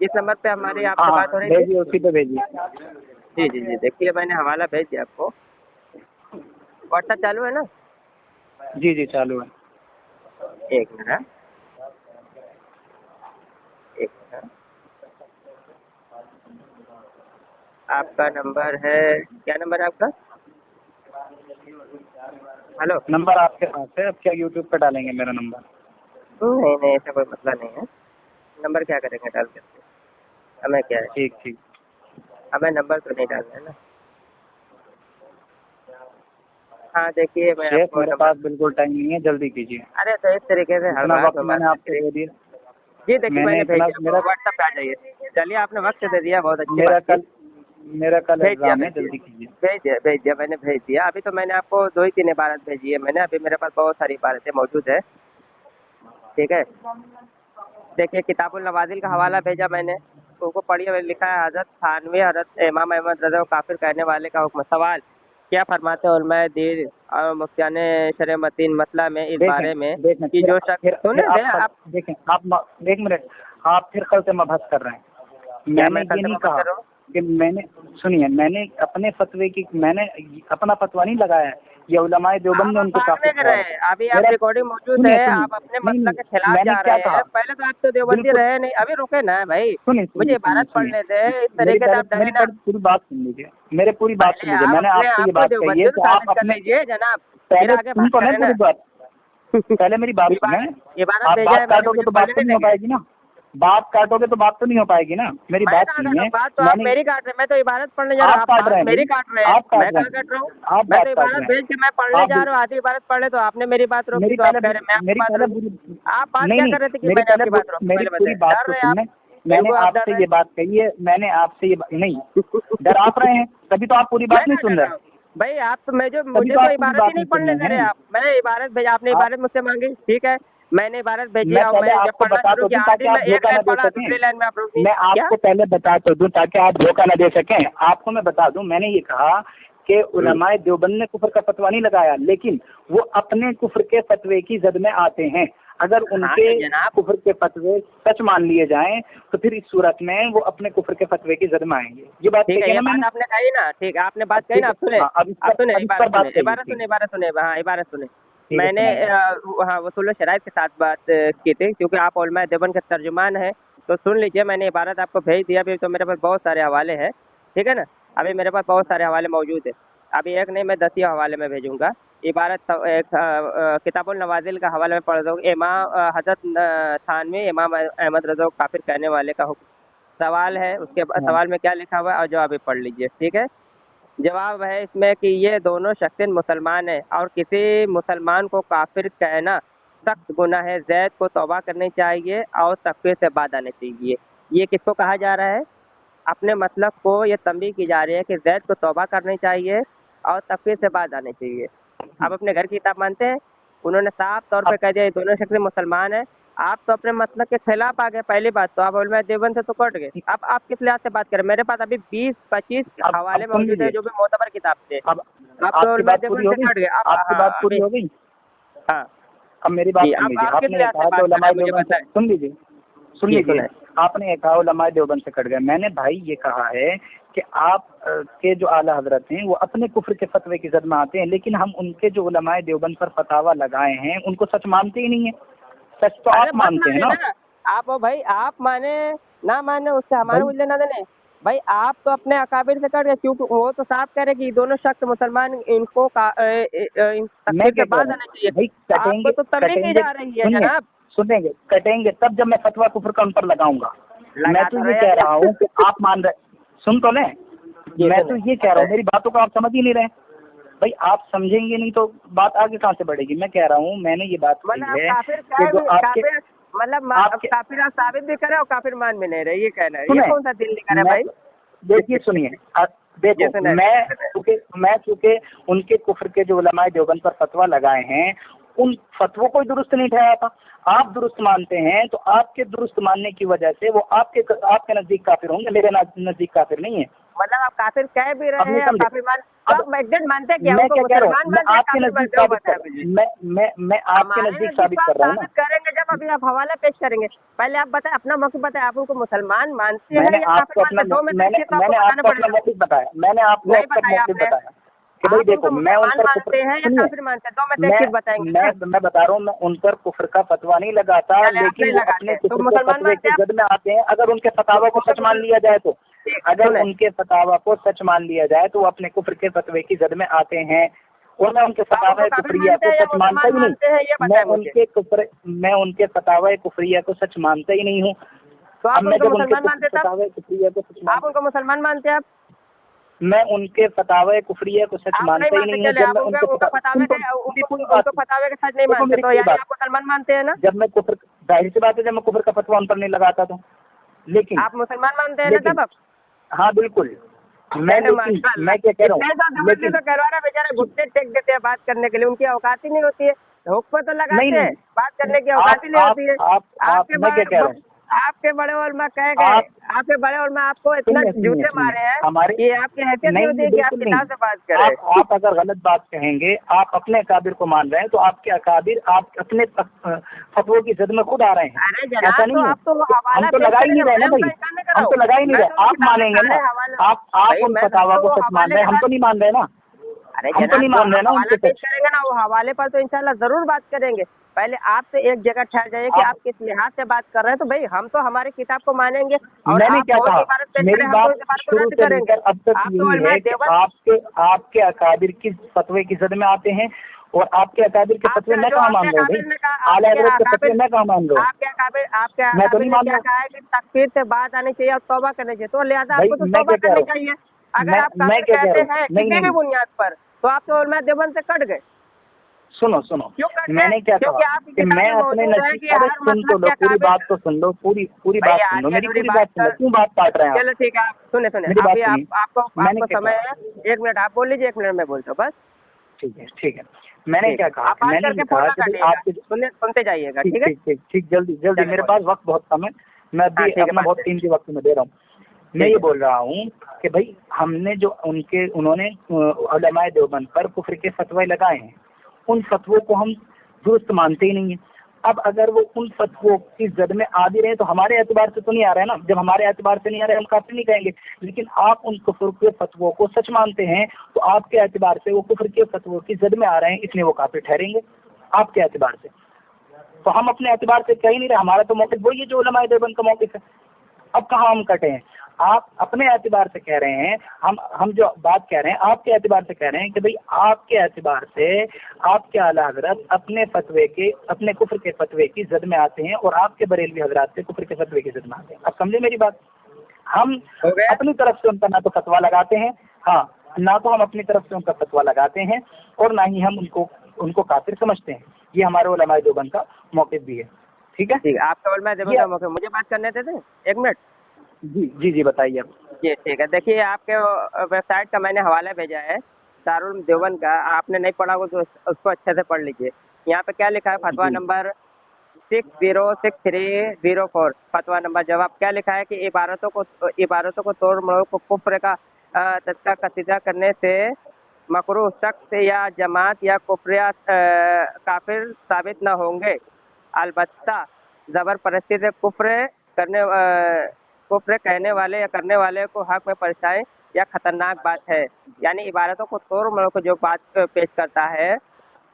जिस नंबर पे हमारी हाँ आपसे हाँ बात हो रही थी? भेजिए, उसी पे भेजिए। जी जी जी, देखिए मैंने हवाला भेज दिया आपको। व्हाट्सएप चालू है ना? जी जी चालू है। एक मिनट, एक मिनट। आपका नंबर है, क्या नंबर है आपका? हेलो, नंबर आपके पास है, अब क्या यूट्यूब पे डालेंगे मेरा नंबर? नहीं नहीं, ऐसा कोई मसला नहीं है। नंबर क्या करेंगे डाल करके? हमें क्या है, ठीक ठीक। हमें नंबर तो नहीं डालना है ना। हाँ, देखिए मैं शेख आपको मेरे नंबर, पास बिल्कुल टाइम नहीं है, जल्दी कीजिए। अरे तो इस तरीके से हर इतना बात वक्त में मैंने बात आपको करें। दे दिया, जी देखिए, मैंने मैंने भेज इतना दिया, मेरा व्हाट्सएप पे आ जाइए। चलिए, आपने वक्त दे दिया, बहुत अच्छी मेरा बात की। कल मेरा कल भेज दिया, एग्जाम है, भेज दिया, जल्दी कीजिए। भेज दिया, मैंने भेज दिया। अभी तो मैंने आपको 2 ही 3 इबारत भेजी है मैंने। अभी मेरे पास बहुत सारी इबारतें मौजूद है। ठीक है, देखिए किताबुल नवाजिल का हवाला भेजा मैंने, तो उसको पढ़िए। लिखा है, हज़रत थानवी हज़रत इमाम अहमद रज़ा को काफिर कहने वाले का हुक्म। सवाल, क्या फरमाते हैं उलमाए दीन और मुफ्तियान शरअ मतीन मसला में इस देखें बारे में देखें कि जो शख्स, फिर सुने दे आप आप। देखें, एक मिनट, आप फिर कल से मबहस कर रहे हैं। क्या मैंने मैं कल ये से नहीं वापस कहा कर रहा हूँ? कि मैंने अपने फतवे की, मैंने अपना फतवा नहीं लगाया है, ये उलमाए देवबंद अब ने आप उनको भाग काफिर नहीं कर करार रहे है। हैं। अभी आप मेरा रिकॉर्डिंग मौजूद सुनिए है, सुनिए, आप अपने नहीं मसला के नहीं, खिलाफ मैंने जा क्या रहे कहा, हैं। पहले तो आप तो देवबंदी बिल्कुल, रहे नहीं। अभी रुके ना भाई, सुनिए मुझे सुनिए सुनिए इबारत सुनिए, पढ़ने दे। इस तरीके से आप डरे ना। पूरी बात सुन लीजिए, मेरे पूरी बात सुन पहले लीजिए। आप मैंने अपने आपसे आप ये को बात कही है देवबंदियों कि से आप साबित कर अपने, लीजिए जनाब, फिर पहले आगे सुन बात तो नहीं करें ना। पूरी बात, पहले मेरी बात सुने। इबारत आप भेजा बात है मैंने, काटोगे मुझे तो बात पढ़ने तो नहीं नहीं हो देंगे। पाएगी ना, बात काटोगे तो बात तो नहीं हो पाएगी ना, मेरी मैं बात कहाँ काट रहा सुनिए। हूँ? बात तो आप मैंने, मेरी काट रहे हैं। मैं तो इबारत पढ़ने जा रहा हूँ। आप आप काट रहे बात हैं मेरी भाई, काट रहे हैं। आप मैं काट रहे कहाँ हैं, काट रहा हूँ? आप मैं तो बात काट इबारत रहे हैं। भेज के मैं पढ़ने आप जा रहा हूँ। आधी इबारत पढ़े तो आपने मेरी बात रोकी, मेरी तो आप कह रहे हैं मैं आपकी मेरी बात पहले रोकी। पूरी, आप बात नहीं क्या नहीं, कर रहे थे कि मैंने आपकी बात रोकी? मेरी पहले पूरी बताइए। बात डर को रहे हैं आप? सुनने। मैंने बिल्कुल आप डर आपसे रहे ये हैं। बात कही है, मैंने आपसे ये नहीं, डर आप रहे हैं, तभी तो आप पूरी मैं बात नहीं कहाँ सुन डर रहे, रहा हूँ भाई? आप तो तभी मुझे तो तो आप पूरी इबारत ही बात नहीं नहीं सुन पढ़ने दे रहे रहे हैं। आप। मैंने इबारत भेजा, आपने आप, इबारत मुझसे मांगी, ठीक है, मैंने इबारत भेजी मैं और पहले मैंने जब आपको पढ़ना बता शुरू तो दूं किया, ताकि आधी आप मैं एक धोखा लाइन न दे पढ़ा, सकें, दूसरी लाइन में आप रोक दी मैं क्या? आपको पहले बता तो दूं ताकि आप धोखा न दे सकें। आपको मैं बता दूं, मैंने ये कहा कि उलमाए देवबंद ने कुफ्र का फतवा नहीं लगाया, लेकिन वो अपने कुफ्र के फतवे की जद में आते हैं। अगर हाँ उनके तो जनाब, कुफ्र के फतवे सच मान लिए जाएं तो फिर इस सूरत में वो अपने कुफ्र के फतवे की जद में आएंगे। ये बात ठीक कही है, है ये ना बात मैंने? आपने कही ना, ठीक है, आपने बात कही ठीक ना। है, आप सुने, हाँ, आप सुने, अब इस पर इबारत बात सुने, करिए। इबारत ठीक सुने, है, इबारत सुने, हाँ इबारत सुने। ठीक है, मैंने सुनाइए। हाँ वसूल शराइत के साथ बात की थी, क्योंकि आप उलमाए देवबंद के तर्जुमान हैं। तो सुन लीजिए, मैंने इबारत आपको भेज दिया। अभी तो मेरे पास बहुत सारे हवाले हैं, ठीक है ना। अभी मेरे पास बहुत सारे हवाले मौजूद है। अभी एक नहीं, मैं 10 ही हवाले में भेजूंगा। इबारत एक किताबुल नवाजिल का हवाला में पढ़ दो। इमाम हज़रत थानवी इमाम अहमद रज़ा को काफिर कहने वाले का हुक्म। सवाल है, उसके हाँ, सवाल में क्या लिखा हुआ है और जवाब भी पढ़ लीजिए, ठीक है। जवाब है इसमें कि ये दोनों शख्सिन मुसलमान हैं और किसी मुसलमान को काफिर कहना सख्त गुनाह है। जैद को तौबा करनी चाहिए और तकवे से बाद आने चाहिए। ये किसको कहा जा रहा है? अपने मतलब को ये तंबीह की जा रही है कि जैद को तौबा करनी चाहिए और तकवे से बाद आने चाहिए। आप अपने घर की किताब मानते हैं? उन्होंने साफ तौर पे अब कह दिया ये दोनों शख्स मुसलमान हैं आप तो अपने मतलब के खिलाफ आ गए। पहली बात तो आप उलमा देवबंद से तो कट गए। अब आप किस लिहाज से बात करें? मेरे पास अभी 20-25 अब हवाले सुन मौजूद है लीजिए, जो भी मोतबर किताब थे। अब आप तो आपकी उलमा बात पूरी देवबंद हो से गई, कट गए। अब आपकी बात पूरी हो गई। हाँ अब मेरी बात जी, सुन आप लीजिए, किस आपने ये लिहाज से कहा बात कि कर रहे उलमाए हैं मुझे देवबंद से, बताएं। सुन लीजिए, सुन जी लीजिए, सुनाए। आपने ये कहा उलमाए देवबंद से कट गए। मैंने भाई ये कहा है कि आप के जो आला हजरत हैं वो अपने कुफ्र के फतवे की जद में आते हैं, लेकिन हम उनके जो उलमाए देवबंद पर फतावा लगाए हैं उनको सच मानते ही नहीं है। सच तो अरे आप मत मानते हैं माने ना ना। आप हो भाई, आप माने ना माने उससे हमारे भाई। कुछ लेना देना है। भाई आप तो अपने अकाबिर से कट गए, क्योंकि वो तो साफ कह रहे कि दोनों शख्स मुसलमान, इनको मैं तकफीर से क्या कह बाज रहा आना चाहिए। हूँ भाई, आपको कटेंगे तो तबलीग की कटेंगे, जा रही है सुनिए, जनाब। सुनेंगे कटेंगे तब जब मैं फतवा कुफ्र का उन पर लगाऊंगा। मैं लगाता तो ये रहे कह अभी रहा हूँ कि आप मान रहे, सुन तो लें, जी मैं सुने। तो ये कह रहा हूँ, मेरी बातों को आप समझ ही नहीं रहे भाई। आप समझेंगे नहीं तो बात आगे कहाँ से बढ़ेगी। मैं कह रहा हूँ, मैंने ये बात मतलब आप कही है काफिर कि जो आपके काफिर मतलब आपके काफिर आप साबित भी करे और काफिर मान भी नहीं रहे, ये कहना है। ये सुने, कौन सा दिल निकाला है मैं भाई? देखिए सुनिए, जी देखो सुने। मैं चूंकि उनके कुफ्र के जो उलमाए देवबंद पर फतवा लगाए हैं उन फतवों को दुरुस्त नहीं ठहराया था। आप दुरुस्त मानते हैं तो आपके दुरुस्त मानने की वजह से वो आपके नजदीक काफिर होंगे, मेरे नजदीक काफिर नहीं है। मतलब आप काफिर कह भी अब रहे नहीं हैं और समझे। काफिर मान, तो अब आप एग्जेक्ट मानते हैं क्या? मैं उनको क्या कह रहा हूँ, मुसलमान मैं मानते हैं, आपके काफिर नजदीक मानते हैं? वो साबित बताया कर मुझे। मैं आपके हमारे नजदीक नजदीक साबित तो आप कर रहा हूँ ना। साबित करेंगे जब अभी आप हवाला पेश करेंगे। पहले आप बताएं, अपना मौक़िफ़ बताएं, आप उनको मुसलमान मानते हैं मैंने या काफिर आपको मानते अपना हैं? दो में से मैंने एक चीज़ तो आपको मैंने बताना आपको अपना पड़ेगा। मौक़िफ़ बताया, मैंने आपको नहीं अब तक बताया मौक़िफ़ आपने। बताया कि भाई आप उनको देखो मैं उन मुसलमान पर कुफ्र, मानते हैं या सुनिए, काफिर मानते हैं? दो में से एक चीज़ बताएंगे ना। मैं बता रहा हूँ, मैं उन पर कुफ्र का फतवा नहीं लगाता, चले आप लेकिन नहीं वो अपने लगाते तो कुफ्र के मुसलमान फतवे मानते की हैं आप? जद में आते हैं। अगर उनके फतावा को सच मान लिया जाए तो, अगर सुने, उनके फतावा को सच मान लिया जाए तो वो अपने कुफ्र के फतवे की जद में आते हैं। और मैं उनके तो आप फतावा उनको काफिर कुफरिया मानते को हैं या सच मानता मुसलमान ही नहीं। मानते हैं, ये बताएं मुझे। मैं उनके फतावा कुफरिया को सच मानता ही नहीं हूँ। तो अब आप मैं उनको जब उनके मुसलमान मानते तब? फतावा कुफरिया को सच आप उनको मुसलमान मानते हैं आप? मैं उनके फतावा कुफरिया को सच आप नहीं मानता ही मानते। नहीं हूँ। चले जब आप मैं उनके उनके उनका फतावे के मेरी उनको पूरी बात उनको फतावे के सच नहीं देखो, मानते, मेरी तो पूरी यानी बात, आप मुसलमान मानते हैं ना? जब मैं कुफर, जाहिर सी बात है जब मैं कुफर का फतवा उन पर नहीं लगाता तो, लेकिन आप मुसलमान मानते हैं ना तब आप? हाँ बिल्कुल, लेकिन माशाअल्लाह। मैं क्या कह रहा इसलिए तो हूँ, जबरदस्ती लेकिन तो करवा रहे, बेचारे घुटने टेक देते हैं बात करने के लिए, उनकी औकात ही नहीं होती है। हुक्म तो नहीं लगाते हैं, नहीं, बात करने की औकात ही नहीं होती है। आप आपके मैं क्या कह रहा हूँ, आपके बड़े उलमा कह गए, आप आपके बड़े उलमा आपको इतना सुनिए सुनिए जूते सुनिए मारे हैं हमारे, कि आपकी हैसियत नहीं नहीं होती नहीं है कि आप बिल्कुल किताब नहीं, से बात करें। आप अगर गलत बात कहेंगे, आप अपने अकाबिर को मान रहे हैं तो आपके अकाबिर आप अपने फतवों की जद में खुद आ रहे हैं। अरे ऐसा जनाब, तो नहीं है, आप तो वो हम हवाला तो पेश लगा ही नहीं करेंगे, रहे ना मैं उनका भाई, इंकार नहीं कर रहा हम हूँ। तो लगा ही नहीं मैं रहे। तो उनकी आप किताबें मानेंगे सारे ना, हवाला आप भाई, उन मैं फतावा तो को सच मान हवाले रहे के हैं, हम तो साथ। नहीं मान रहे ना, अरे हम तो जनाब, नहीं तो मान रहे आप ना हवाला उनके पेश सच। करेंगे ना, वो हवाले पर तो इंशाल्लाह जरूर बात करेंगे। पहले आपसे एक जगह ठहर जाइए कि आप किस लिहाज से बात कर रहे हैं। तो भाई हम तो हमारी किताब को मानेंगे और मैंने आप क्या बहुत कहा, इबारत पेश मेरी करें, हम तो बात इस इबारत को शुरू रद्द से करेंगे। लेकर अब तक आप तो यही उलमा है कि देवबंद, आपके अकाबिर किस फतवे की जद में आते हैं और आपके अकाबिर के फतवे मैं कहाँ मान रहा हूँ भाई, आला हज़रत के फतवे मैं कहाँ मान रहा हूँ, आपके मैं तो अकाबिर नहीं ने मान क्या रहा कहा है कि तकफीर से बात आनी चाहिए और तौबा करनी चाहिए, तो लिहाजा भाई। आपको तो मैं तौबा क्या कह करनी रहा चाहिए। हूँ, अगर आप मैं काफिर क्या कह कहते रहा हूँ, हैं नहीं किसी भी नहीं, बुनियाद पर, तो आप तो उलमा देवबंद से कट गए। सुनो सुनो, क्यों कट गए? मैंने क्या कहा क्योंकि आपकी कि किताब मैं में अपने मौजूद है नजदीक, कि अरे हर सुन तो मसलब लो, के पूरी काबिल। बात तो सुन लो, पूरी भाई बात सुन लो, आधी मेरी अधूरी पूरी बात बात सुन लो, कर, क्यों बात काट रहे हैं आप। चलो ठीक है, आप सुने मेरी बात अभी सुनिए, आपको मैंने आपको क्या समय कहा, है। 1 मिनट आप बोल लीजिए, 1 मिनट मैं बोलता हूँ बस। ठीक है ठीक है, मैंने ठीक क्या है, कहा आप कि बात मैंने करके ये फोन कहा ना कि भाई काटिएगा, आपके, सुनते जाइएगा, ठीक ठीक है? ठीक ठीक ठीक, जल्दी जल्दी, चले मेरे बोलिए। पास वक्त बहुत कम है, मैं हाँ अभी ठीक है, अपना बात बहुत करिए। कीमती वक्त में दे रहा हूँ। मैं ठीक ये है। बोल रहा हूँ कि भाई हमने जो उन्होंने उलमाए देवबंद पर कुफ्र के फतवे लगाए हैं, उन फतवों को हम दुरुस्त मानते ही नहीं है। अब अगर वो उन फतवों की जद में आ भी रहे तो हमारे एतबार से तो नहीं आ रहे ना, जब हमारे एतबार से नहीं आ रहे हम काफिर नहीं कहेंगे, लेकिन आप उन कुफ्र के फतवों को सच मानते हैं तो आपके एतबार से वो कुफ्र के फतवों की जद में आ रहे हैं, इसलिए वो काफिर ठहरेंगे आपके एतबार से। तो हम अपने एतबार से कह ही नहीं रहे, हमारा तो मौक़िफ़ वही है जो उलमाए देवबंद का मौक़िफ़ है। अब कहाँ हम कटे हैं, आप अपने एतबार से कह रहे हैं, हम जो बात कह रहे हैं आपके एतबार से कह रहे हैं कि भाई आपके एतबार से आपके आला हजरत अपने फतवे के, अपने कुफ्र के फतवे की जद में आते हैं और आपके बरेलवी हजरात से कुफ्र के फतवे की जद में आते हैं। अब समझे मेरी बात, हम हो गया? अपनी तरफ से उनका ना तो फतवा लगाते हैं, हाँ ना तो हम अपनी तरफ से उनका फतवा लगाते हैं और ना ही हम उनको काफिर समझते हैं। ये हमारे उलमाए देवबंद का मौक़िफ़ भी है। ठीक है, ठीक है, आप उलमा देवबंद का मौक़िफ़, मुझे बात करने देते 1 मिनट। जी जी जी, बताइए आप। जी ठीक है, देखिए आपके वेबसाइट का मैंने हवाला भेजा है, दारुल देवबंद का। आपने नहीं पढ़ा हो तो उसको अच्छे से पढ़ लीजिए। यहाँ पे क्या लिखा है, फतवा नंबर 606304 फतवा नंबर। जवाब क्या लिखा है कि इबारतों को तोड़ मरोड़ को कुफ्र का तस्का कसीदा करने से मकरूह शख्स या जमात या कुफ्रिया काफिर साबित न होंगे। अलबत्ता जबर परस्ती से कुफ्र कहने वाले या करने वाले को हक में परेशानी या खतरनाक बात है। यानी इबारतों को तोड़ मरोड़ को जो बात पेश करता है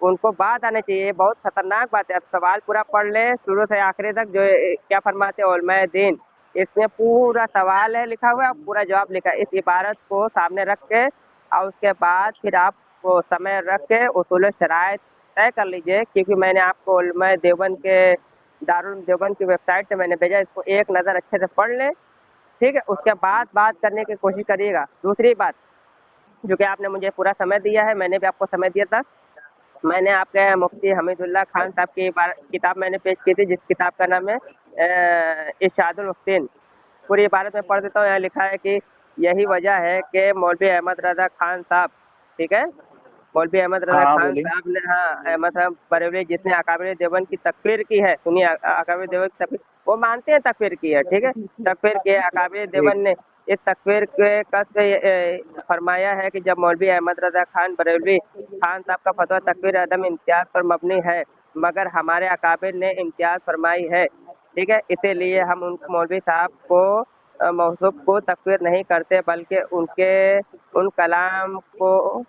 उनको बात आनी चाहिए। बहुत खतरनाक बात है। अब सवाल पूरा पढ़ ले शुरू से आखिरी तक, जो क्या फरमाते हैं उलमाए दीन। इसमें पूरा सवाल है लिखा हुआ है, पूरा जवाब लिखा है। इस इबारत को सामने रख के और उसके बाद फिर आप वो समय रख के उसूल शराइत तय कर लीजिए, क्योंकि मैंने आपको उलमाए देवबंद के दारुल देवबंद की वेबसाइट से मैंने भेजा। इसको एक नज़र अच्छे से पढ़ लें, ठीक है। उसके बाद बात करने की कोशिश करिएगा। दूसरी बात, जो कि आपने मुझे पूरा समय दिया है, मैंने भी आपको समय दिया था। मैंने आपके मुफ्ती हमीदुल्लाह खान साहब की किताब मैंने पेश की थी, जिस किताब का नाम है इरशादुल मुफ्तीन। पूरी इबारत में पढ़ देता हूँ। यहाँ लिखा है कि यही वजह है कि मौलवी अहमद रजा खान साहब, ठीक है, मौलवी अहमद रजा खान साहब ने, अहमद साहब बरेलवी, जिसने अकाबिर देवबंद की तकफीर की है, सुनिए, अकाबिर देवबंद की तकफीर, वो मानते हैं तकफीर की है, ठीक है, तकफीर की है। अकाबिर देवबंद ने इस तकफीर के कस फरमाया है कि जब मौलवी अहमद रजा खान बरेलवी खान साहब का फतवा तकफीर अदम इम्तियाज पर मबनी है, मगर हमारे अकाबिर ने इम्तियाज फरमाई है, ठीक है। इसीलिए हम उन मौलवी साहब को मौसूफ को तकफीर नहीं करते, बल्कि उन कलाम को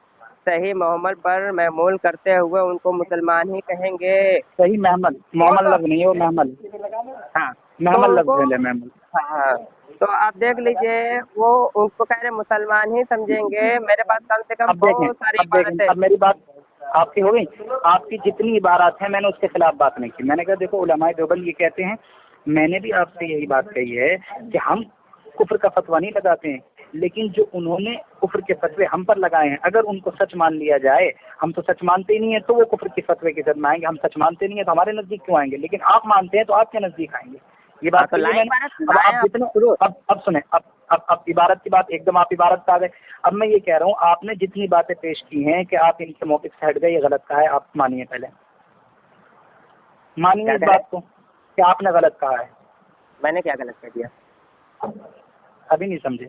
सही मोहम्मद पर महमूल करते हुए उनको मुसलमान ही कहेंगे। सही महमल लग नहीं है, वो महमल, हाँ, महमल लग है, महमल। हाँ, तो आप देख लीजिए, वो उनको कह रहे मुसलमान ही समझेंगे। मेरे पास कम से कम बहुत सारी इबारतें। अब मेरी बात आपकी हो गई। आपकी जितनी इबारत है मैंने उसके खिलाफ बात नहीं की। मैंने कहा देखो उलमाए देवबंद ये कहते हैं, मैंने भी आपसे यही बात कही है कि हम कुफ्र का फतवा नहीं लगाते हैं, लेकिन जो उन्होंने कुफ्र के फतवे हम पर लगाए हैं, अगर उनको सच मान लिया जाए, हम तो सच मानते ही नहीं है, तो वो कुफ्र के फतवे की जद में आएंगे। हम सच मानते नहीं है तो हमारे नजदीक क्यों आएंगे? लेकिन आप मानते हैं तो आपके नजदीक आएंगे। ये बात तो अब सुने, अब इबारत की बात एकदम आप इबारत पे आ गए। अब मैं ये कह रहा हूँ, आपने जितनी बातें पेश की हैं कि आप इनके मौक़िफ़ से हट गए, ये गलत कहा है। आप मानिए, पहले मानिए इस बात को कि आपने गलत कहा है। मैंने क्या गलत कह दिया? अभी नहीं समझे।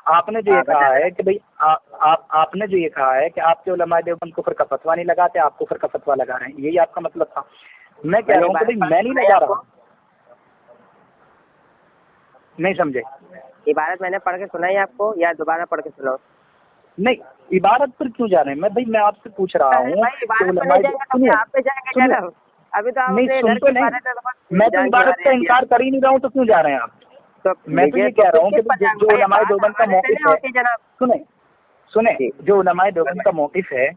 आपने जो ये कहा है कि भाई आपने जो ये कहा है कि आपके उलमाए देवबंद कुफ्र का फतवा नहीं लगाते, आप कुफ्र का फतवा लगा रहे हैं, यही आपका मतलब था। मैं कह रहा हूँ कि भाई मैं नहीं लगा रहा हूँ। नहीं समझे? इबारत मैंने पढ़ के सुनाई आपको या दोबारा पढ़ के सुनाओ? नहीं, इबारत पर क्यों जा रहे हैं? मैं आपसे पूछ रहा हूँ। अभी तो नहीं सुन तो नहीं, मैं तो इबारत का इनकार कर ही नहीं रहा हूँ, तो क्यों जा रहे हैं आप? तो मैं तो ये कह रहा हूँ कि जो उलमाए देवबंद का मौक़िफ़ है, सुने, जो उलमाए देवबंद का मौक़िफ़ है,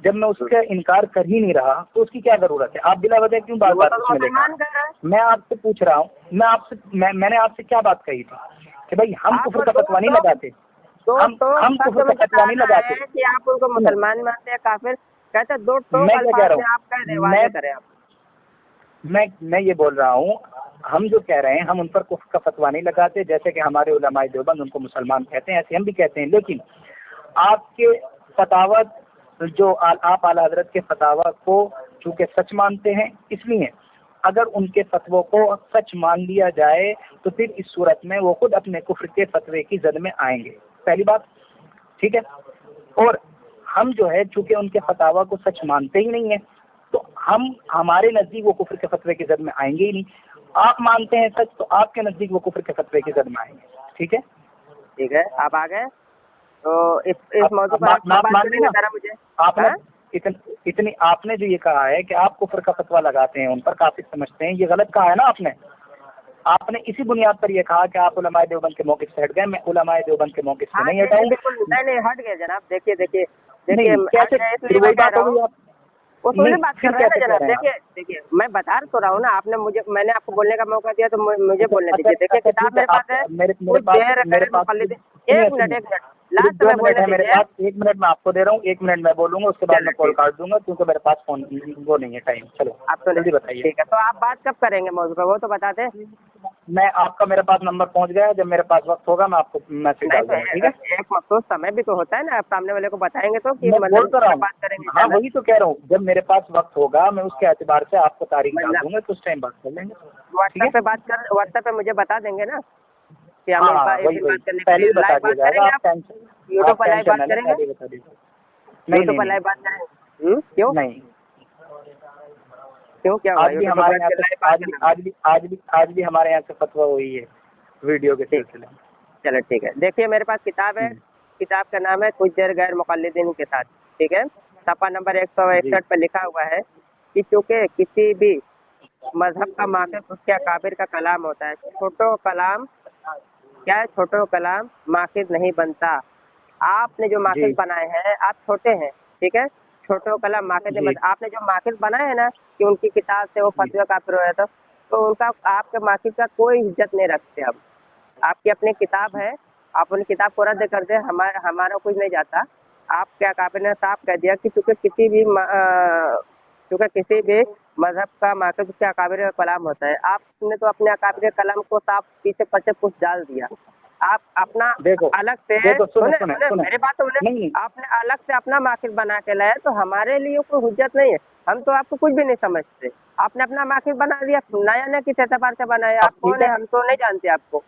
जब मैं उसका इनकार कर ही नहीं रहा तो उसकी क्या जरूरत है? आप बिला वजह क्यों बात उसमें लेकर? मैं आपसे पूछ रहा हूँ, मैंने आपसे क्या बात कही थी कि भाई हम कुफ्र का फतवा नहीं लगाते, हम कुफ्र का फतवा नहीं लगाते कि आप उनको मुसलमान मानते हैं, काफिर कहते हैं। मैं क्या कह रहा हूँ, मैं ये बोल रहा हूँ, हम जो कह रहे हैं हम उन पर कुफ्र का फतवा नहीं लगाते, जैसे कि हमारे उलमाए देवबंद उनको मुसलमान कहते हैं, ऐसे हम भी कहते हैं। लेकिन आपके फतावा, जो आप आला हजरत के फतावा को चूँकि सच मानते हैं, इसलिए अगर उनके फतवों को सच मान लिया जाए तो फिर इस सूरत में वो खुद अपने कुफ्र के फतवे की जद में आएंगे, पहली बात, ठीक है। और हम जो है चूँकि उनके फतावा को सच मानते ही नहीं है, तो हमारे नज़दीक वो कुफ्र के फतवे की जद में आएंगे ही नहीं। आप मानते हैं सच, तो आपके नज़दीक वो कुफ्र के फतवे की जद में आएंगे, ठीक है? ठीक है, आप आ गए तो इस मौजू पर मुझे आपने इतनी आपने जो ये कहा है कि आप कुफ्र का फतवा लगाते हैं, उन पर काफिर समझते हैं, ये गलत कहा है ना आपने इसी बुनियाद पर ये कहा कि आप उलमाए देवबंद के मौक़िफ़ से हट गए। मैं उलमाए देवबंद के मौक़िफ़ से नहीं हटाऊंगा। नहीं हट गए जनाब। देखिए बात कर रहे हैं जनाब। देखिए मैं बता तो रहा हूँ ना, मैंने आपको बोलने का मौका दिया तो मुझे बोलने दीजिए। देखिए किताब मेरे पास है, एक मिनट लास्ट में बोलने मेरे पास 1 मिनट मैं आपको दे रहा हूँ, 1 मिनट मैं बोलूंगा, उसके बाद मैं कॉल काट दूंगा, क्योंकि मेरे पास फोन वो नहीं है टाइम। चलो आप तो जल्दी बताइए। ठीक है, तो आप बात कब करेंगे मौजूद पर, वो तो बता दें। मैं आपका मेरे पास नंबर पहुंच गया, जब मेरे पास वक्त होगा मैं आपको मैसेज नहीं डाल तो दूंगा, ठीक है? एक मखसूस समय भी तो होता है ना, आप सामने वाले को बताएंगे तो कि मैं बोल मतलब तो रहा हूँ, बात करेंगे हाँ ज़्यादा। वही तो कह रहा हूँ, जब मेरे पास वक्त होगा मैं उसके एतबार से आपको तारीख डाल मतलब दूंगा, तो उस टाइम बात कर लेंगे, ठीक व्हाट्सएप पे मुझे बता देंगे ना कि है? हमें हाँ इस वही दिन वही बात करने के पहले लिए ही बता लाइव दिया बात जाएगा, करेंगे। आप टेंशन यूट्यूब पर लाइव टेंशन बात ना लें, करेंगे, पहले ही बता दीजिए। नहीं यूट्यूब नहीं पर लाइव बात करेंगे। क्यों नहीं, क्यों क्या हुआ? आज भी यूट्यूब पर हमारे बैठ यहाँ के से लाइव बात करना। आज भी हमारे यहाँ से फतवा हुई है वीडियो के ठीक, सिलसिले में। चलो ठीक है। देखिए मेरे पास किताब है, किताब का नाम है कुछ देर गैर मुक़ल्लिदीन के साथ, ठीक है? सफ़ा नंबर जी 161 पे लिखा हुआ है कि चूँकि किसी भी मज़हब का माक़िद उसके अकाबिर का कलाम होता है, छोटो कलाम क्या है, छोटो कलाम माक़िद नहीं बनता। आपने जो जी माक़िद बनाए हैं, आप छोटे हैं, ठीक है? छोटो कलाम माक़िद नहीं जी बनता। आपने जो माक़िद बनाए हैं ना कि उनकी किताब से वो जी फतवा काफ़िर हो जाता, तो उनका आपके माक़िद का कोई इज़्ज़त नहीं रखते हम। आपकी अपनी किताब है, आप उन किताब को रद्द कर दें, हमारा कुछ नहीं जाता। आप क्या अकाबिर ने साफ कह दिया कि चूँकि किसी भी मज़हब का माक़िद उसके अकाबिर का कलाम होता है। आपने तो अपने अकाबिर के कलाम को साफ पीछे पचे पुछ डाल दिया। आप अपना देखो अलग से देखो सुने सुने सुने सुने सुने मेरी बात तो सुने। नहीं आपने अलग से अपना माक़िद बना के लाए, तो हमारे लिए कोई हुज्जत नहीं है। हम तो आपको कुछ भी नहीं समझते। आपने अपना माक़िद बना दिया, नया ने किस एतबार से बनाया? अब आप ठीक कौन है? है, हम तो नहीं जानते आपको। हम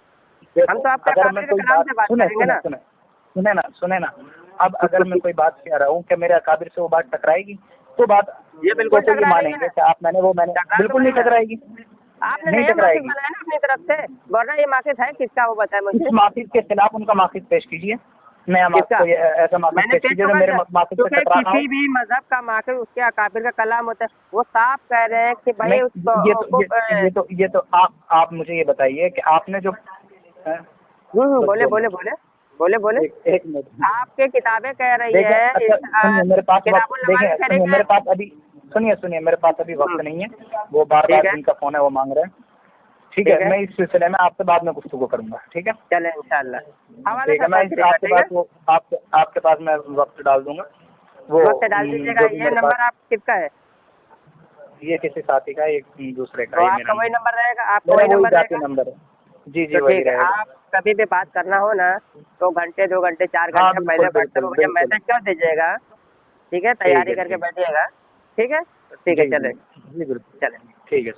देखो तो आपके अगर मैं अकाबिर के कोई कलाम बात से बात सुने करेंगे सुने ना। सुने सुने ना, अब अगर मैं कोई बात कह रहा हूँ कि मेरे अकाबिर से वो बात टकराएगी, तो ये बिल्कुल ये टकरा रही मानेंगे है। कि आप मैंने टकरा तो बिल्कुल नहीं रही है। टकराएगी, आपने नहीं नया माक़िद टकराएगी। बनाया ना अपनी तरफ से, वरना ये माक़िद है किसका वो बताएं इस मुझे। माफिक के खिलाफ उनका माफिक पेश कीजिए, नया किसका? कोई ऐसा माफिक मैंने पेश पेश कीजिए तो जो कर मेरे दिया। माफिक से क्योंकि टकराना हो। किसी भी मज़हब का माक़िद उसके अकाबिर का कलाम होता है। वो साफ कह रहे हैं कि भाई नहीं, उसको ये तो आप मुझे ये बताइए कि आपने जो बोले बोले बोले बोले बोले एक मिनट आपके किताबें कह रही देखिए, है अच्छा सुनिए, मेरे पास वक्त किताबुल नमाज़ देखिए, कह सुनिए रही है। मेरे पास अभी सुनिए मेरे पास अभी वक्त नहीं है, वो बार ठीक बार है। जिनका फोन है वो मांग रहे हैं, ठीक ठीक है? है। मैं इस सिलसिले में आपसे बाद में गुफ्तगू करूंगा, ठीक है? चले इंशाल्लाह। हवाले ठीक है, से मैं बात करिएगा, आपके ठीक है? पास वो आपके पास मैं वक्त डाल दूंगा, वो वक्त डाल दीजिएगा। जो भी ये मेरे नंबर पास आप किसका है? ये किसी साथी का, एक दूसरे का, तो ये आपका मेरा वही नहीं, नंबर रहेगा, आपका मेरा वही वही नंबर जाती रहेगा। नंबर है। जी तो वही ठीक है, रहेगा। आप कभी भी बात करना हो ना, तो घंटे 2 घंटे 4 हाँ घंटे पहले बिल्कुल व्हाट्सएप बिल्कुल पे मुझे बिल्कुल, मैसेज कर दीजिएगा, ठीक है? ठीक तैयारी है करके ठीक, बैठिएगा, ठीक है? तो ठीक है, जी चले जी बिल्कुल, चले। ठीक है।